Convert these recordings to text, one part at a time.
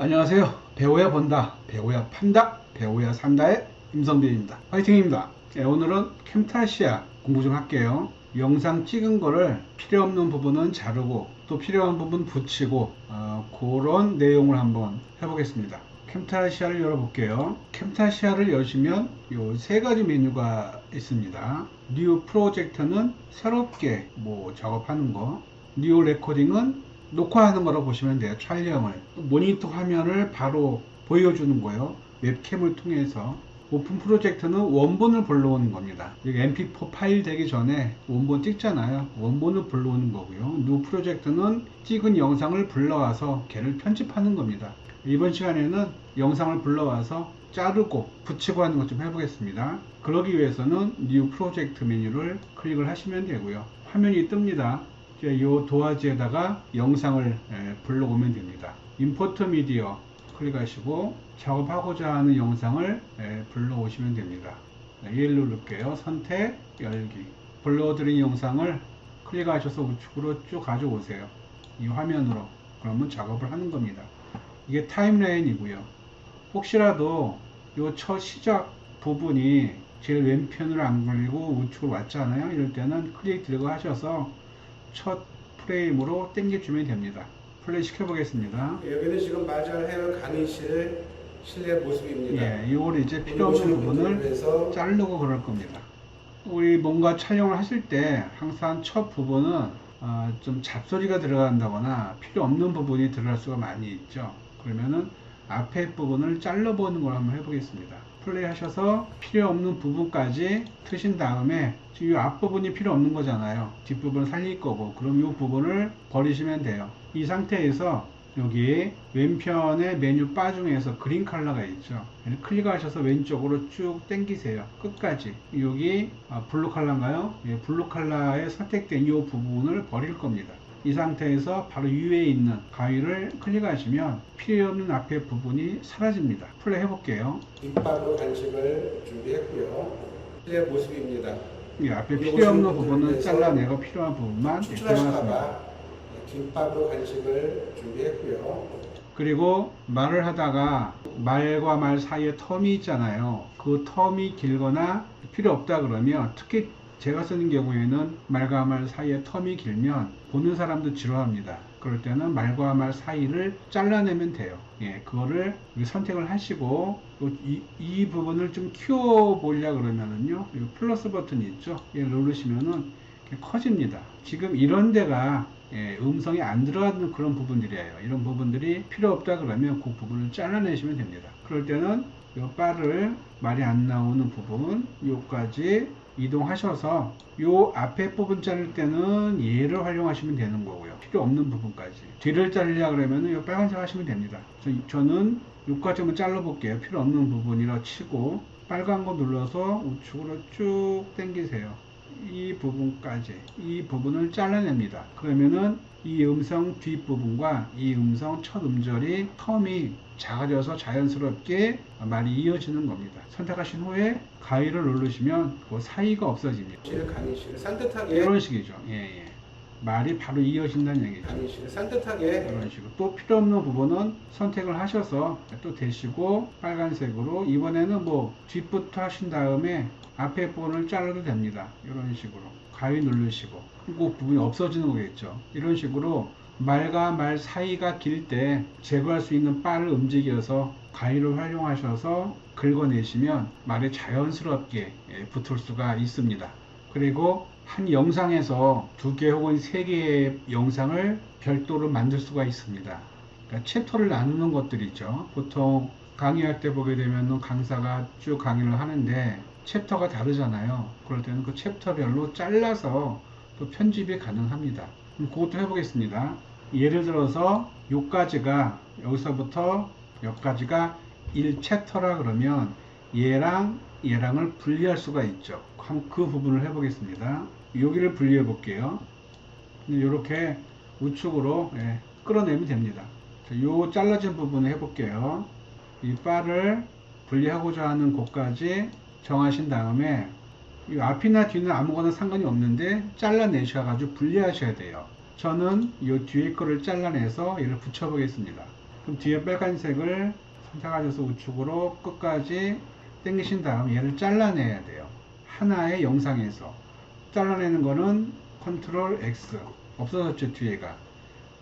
안녕하세요. 배워야 본다, 배워야 판다, 배워야 산다의 임성빈입니다. 화이팅입니다. 오늘은 캠타시아 공부 좀 할게요. 영상 찍은 거를 필요 없는 부분은 자르고 또 필요한 부분 붙이고 그런 내용을 한번 해보겠습니다. 캠타시아를 열어볼게요. 캠타시아를 여시면 요 세 가지 메뉴가 있습니다. 뉴 프로젝트는 새롭게 작업하는 거, 뉴 레코딩은 녹화하는 거라고 보시면 돼요. 촬영을. 모니터 화면을 바로 보여주는 거예요. 웹캠을 통해서. 오픈 프로젝트는 원본을 불러오는 겁니다. 여기 mp4 파일 되기 전에 원본 찍잖아요. 원본을 불러오는 거고요. 뉴 프로젝트는 찍은 영상을 불러와서 걔를 편집하는 겁니다. 이번 시간에는 영상을 불러와서 자르고 붙이고 하는 것 좀 해보겠습니다. 그러기 위해서는 뉴 프로젝트 메뉴를 클릭을 하시면 되고요. 화면이 뜹니다. 이 도화지에다가 영상을 불러오면 됩니다. 임포트 미디어 클릭하시고 작업하고자 하는 영상을 불러오시면 됩니다. 얘를 누를게요. 선택, 열기. 불러드린 영상을 클릭하셔서 우측으로 쭉 가져오세요. 이 화면으로. 그러면 작업을 하는 겁니다. 이게 타임라인이고요. 혹시라도 이 첫 시작 부분이 제일 왼편으로 안 걸리고 우측으로 왔잖아요. 이럴 때는 클릭 들고 하셔서 첫 프레임으로 당겨주면 됩니다. 플레이 시켜보겠습니다. 여기는 지금 마잘 헤어 강의실 실내 모습입니다. 이걸 이제 필요 없는 부분을 자르고 그럴 겁니다. 우리 뭔가 촬영을 하실 때 항상 첫 부분은 좀 잡소리가 들어간다거나 필요 없는 부분이 들어갈 수가 많이 있죠. 그러면은 앞에 부분을 잘라보는 걸 한번 해보겠습니다. 플레이 하셔서 필요 없는 부분까지 트신 다음에 지금 이 앞부분이 필요 없는 거잖아요. 뒷부분을 살릴 거고, 그럼 이 부분을 버리시면 돼요. 이 상태에서 여기 왼편의 메뉴 바 중에서 그린 컬러가 있죠. 클릭하셔서 왼쪽으로 쭉 당기세요. 끝까지. 여기 블루 컬러인가요? 블루 컬러에 선택된 이 부분을 버릴 겁니다. 이 상태에서 바로 위에 있는 가위를 클릭하시면 필요 없는 앞에 부분이 사라집니다. 플레이 해볼게요. 김밥으로 간식을 준비했고요. 실내 모습입니다. 이 앞에 필요 없는 부분은 잘라내고 필요한 부분만 추출하실까봐 김밥으로 간식을 준비했고요. 그리고 말을 하다가 말과 말 사이에 텀이 있잖아요. 그 텀이 길거나 필요 없다 그러면, 특히 제가 쓰는 경우에는 말과 말 사이에 텀이 길면 보는 사람도 지루합니다. 그럴 때는 말과 말 사이를 잘라내면 돼요. 그거를 선택을 하시고 이 부분을 좀 키워보려 그러면은요, 플러스 버튼이 있죠. 얘를 누르시면은 커집니다. 지금 이런 데가 음성이 안 들어가는 그런 부분들이에요. 이런 부분들이 필요 없다 그러면 그 부분을 잘라내시면 됩니다. 그럴 때는 이 바를 말이 안 나오는 부분 요까지 이동하셔서 요 앞에 부분 자를 때는 얘를 활용하시면 되는 거고요. 필요 없는 부분까지. 뒤를 자르려 그러면 요 빨간색 하시면 됩니다. 저는 요까지 한번 잘라 볼게요. 필요 없는 부분이라 치고 빨간 거 눌러서 우측으로 쭉 당기세요. 이 부분까지, 이 부분을 잘라냅니다. 그러면은 이 음성 뒷부분과 이 음성 첫 음절이 텀이 작아져서 자연스럽게 말이 이어지는 겁니다. 선택하신 후에 가위를 누르시면 그 사이가 없어집니다. 강의실을 산뜻하게 이런 식이죠. 말이 바로 이어진다는 얘기죠. 강의실을 산뜻하게 이런 식으로. 또 필요 없는 부분은 선택을 하셔서 또 대시고 빨간색으로, 이번에는 뒷부터 하신 다음에 앞에 부분을 잘라도 됩니다. 이런 식으로 가위 누르시고 그 부분이 없어지는 거겠죠. 이런 식으로 말과 말 사이가 길 때 제거할 수 있는 바를 움직여서 가위를 활용하셔서 긁어내시면 말에 자연스럽게 붙을 수가 있습니다. 그리고 한 영상에서 2개 혹은 3개의 영상을 별도로 만들 수가 있습니다. 그러니까 챕터를 나누는 것들이 있죠. 보통 강의할 때 보게 되면 강사가 쭉 강의를 하는데 챕터가 다르잖아요. 그럴 때는 그 챕터별로 잘라서 또 편집이 가능합니다. 그럼 그것도 해보겠습니다. 예를 들어서 요까지가, 여기서부터 여기까지가 1챕터라 그러면 얘랑을 분리할 수가 있죠. 그 부분을 해보겠습니다. 여기를 분리해 볼게요. 이렇게 우측으로 끌어내면 됩니다. 요 잘라진 부분을 해볼게요. 이 바를 분리하고자 하는 곳까지 정하신 다음에 이 앞이나 뒤는 아무거나 상관이 없는데 잘라내셔가지고 분리하셔야 돼요. 저는 이 뒤에 거를 잘라내서 얘를 붙여 보겠습니다. 그럼 뒤에 빨간색을 선택하셔서 우측으로 끝까지 당기신 다음 얘를 잘라내야 돼요. 하나의 영상에서 잘라내는 거는 컨트롤 X, 없어졌죠 뒤에가.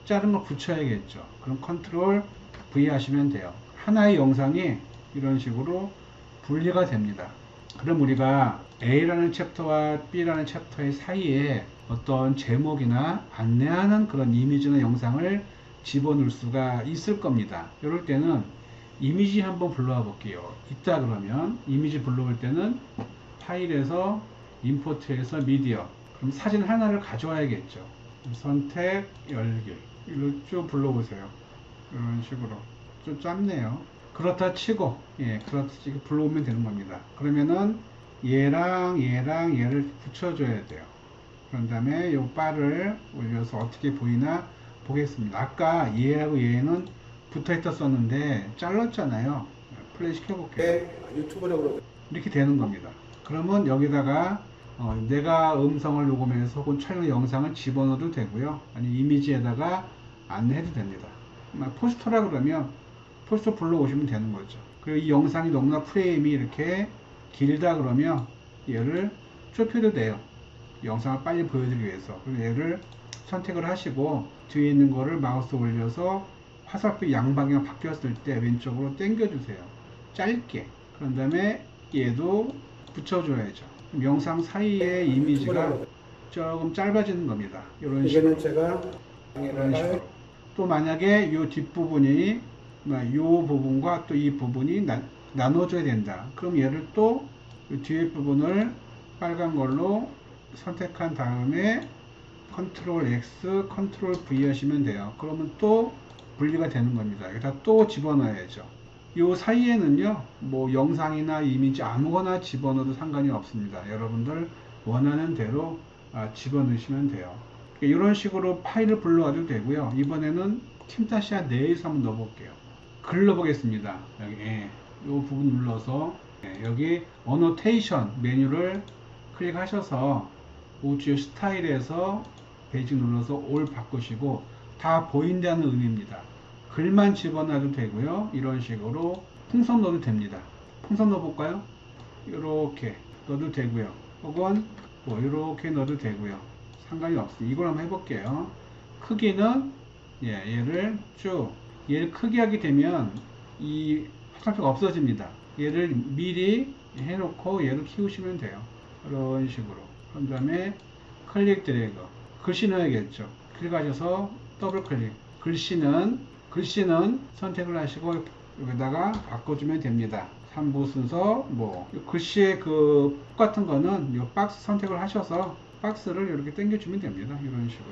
자른 걸 붙여야겠죠. 그럼 컨트롤 V 하시면 돼요. 하나의 영상이 이런 식으로 분리가 됩니다. 그럼 우리가 A라는 챕터와 B라는 챕터의 사이에 어떤 제목이나 안내하는 그런 이미지나 영상을 집어넣을 수가 있을 겁니다. 이럴 때는 이미지 한번 불러와 볼게요. 있다 그러면 이미지 불러올 때는 파일에서 임포트에서 미디어, 그럼 사진 하나를 가져와야겠죠. 선택 열기, 이걸 쭉 불러보세요. 이런 식으로 좀 짧네요. 그렇다 치고, 그렇다 치고 불러오면 되는 겁니다. 그러면은 얘랑 얘를 붙여줘야 돼요. 그런 다음에 요 바를 올려서 어떻게 보이나 보겠습니다. 아까 얘하고 얘는 붙어 있었는데 잘랐잖아요. 플레이 시켜볼게요. 유튜브라고 이렇게 되는 겁니다. 그러면 여기다가 내가 음성을 녹음해서 혹은 촬영 영상을 집어넣어도 되고요. 아니 이미지에다가 안내해도 됩니다. 포스터라 그러면 포스터 불러오시면 되는 거죠. 그리고 이 영상이 너무나 프레임이 이렇게 길다 그러면 얘를 좁혀도 돼요. 영상을 빨리 보여드리기 위해서. 그리고 얘를 선택을 하시고 뒤에 있는 거를 마우스 올려서 화살표 양방향 바뀌었을 때 왼쪽으로 당겨주세요. 짧게. 그런 다음에 얘도 붙여줘야죠. 영상 사이에 이미지가 조금 짧아지는 겁니다. 이런 식으로. 이런 식으로. 또 만약에 이 뒷부분이 이 부분과 또 이 부분이 나눠줘야 된다. 그럼 얘를 또 뒤에 부분을 빨간 걸로 선택한 다음에 컨트롤 X, 컨트롤 V 하시면 돼요. 그러면 또 분리가 되는 겁니다. 여기다 또 집어넣어야죠. 이 사이에는요, 뭐 영상이나 이미지 아무거나 집어넣어도 상관이 없습니다. 여러분들 원하는 대로 집어넣으시면 돼요. 이런 식으로 파일을 불러와도 되고요. 이번에는 캠타시아 내에서 한번 넣어볼게요. 글 넣어보겠습니다. 여기 이 부분 눌러서 여기 어노테이션 메뉴를 클릭하셔서 우측 스타일에서 베이직 눌러서 올 바꾸시고 다 보인다는 의미입니다. 글만 집어넣어도 되고요. 이런 식으로 풍선 넣어도 됩니다. 풍선 넣어볼까요? 이렇게 넣어도 되고요. 혹은 뭐 이렇게 넣어도 되고요. 상관이 없습니다. 이걸 한번 해볼게요. 크기는 얘를 쭉 얘를 크게 하게 되면 이 화살표가 없어집니다. 얘를 미리 해놓고 얘를 키우시면 돼요. 이런 식으로. 그런 다음에 클릭 드래그. 글씨 넣어야겠죠. 클릭하셔서 더블 클릭. 글씨는 선택을 하시고 여기다가 바꿔주면 됩니다. 3부 순서 글씨의 그 똑같은 거는 이 박스 선택을 하셔서 박스를 이렇게 당겨주면 됩니다. 이런 식으로.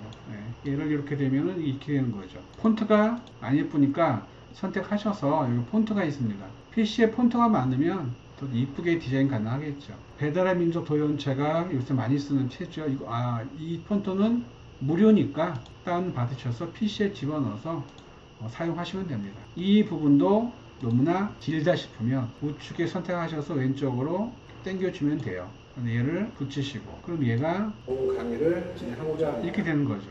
얘를 이렇게 되면은 이렇게 되는 거죠. 폰트가 안 예쁘니까 선택하셔서 여기 폰트가 있습니다. PC에 폰트가 많으면 더 이쁘게 디자인 가능하겠죠. 배달의 민족 도연체가 요새 많이 쓰는 체죠. 이 폰트는 무료니까 다운 받으셔서 PC에 집어넣어서 사용하시면 됩니다. 이 부분도 너무나 길다 싶으면 우측에 선택하셔서 왼쪽으로 당겨주면 돼요. 얘를 붙이시고 그럼 얘가 강의를 진행하고자 합니다. 이렇게 되는 거죠.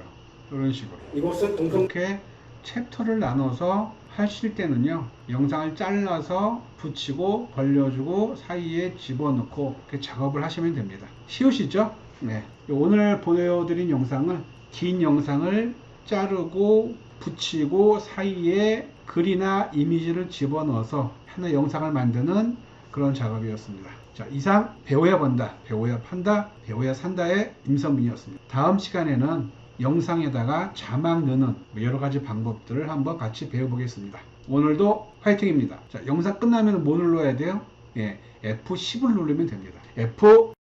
이런 식으로. 이곳은 이렇게 챕터를 나눠서 하실 때는요, 영상을 잘라서 붙이고 벌려주고 사이에 집어넣고 이렇게 작업을 하시면 됩니다. 쉬우시죠? 네. 오늘 보여드린 영상은 긴 영상을 자르고 붙이고 사이에 글이나 이미지를 집어넣어서 하나의 영상을 만드는 그런 작업이었습니다. 자, 이상 배워야 본다, 배워야 판다, 배워야 산다의 임성빈이었습니다. 다음 시간에는 영상에다가 자막 넣는 여러 가지 방법들을 한번 같이 배워보겠습니다. 오늘도 화이팅입니다. 자, 영상 끝나면 뭐 눌러야 돼요? F10을 누르면 됩니다. F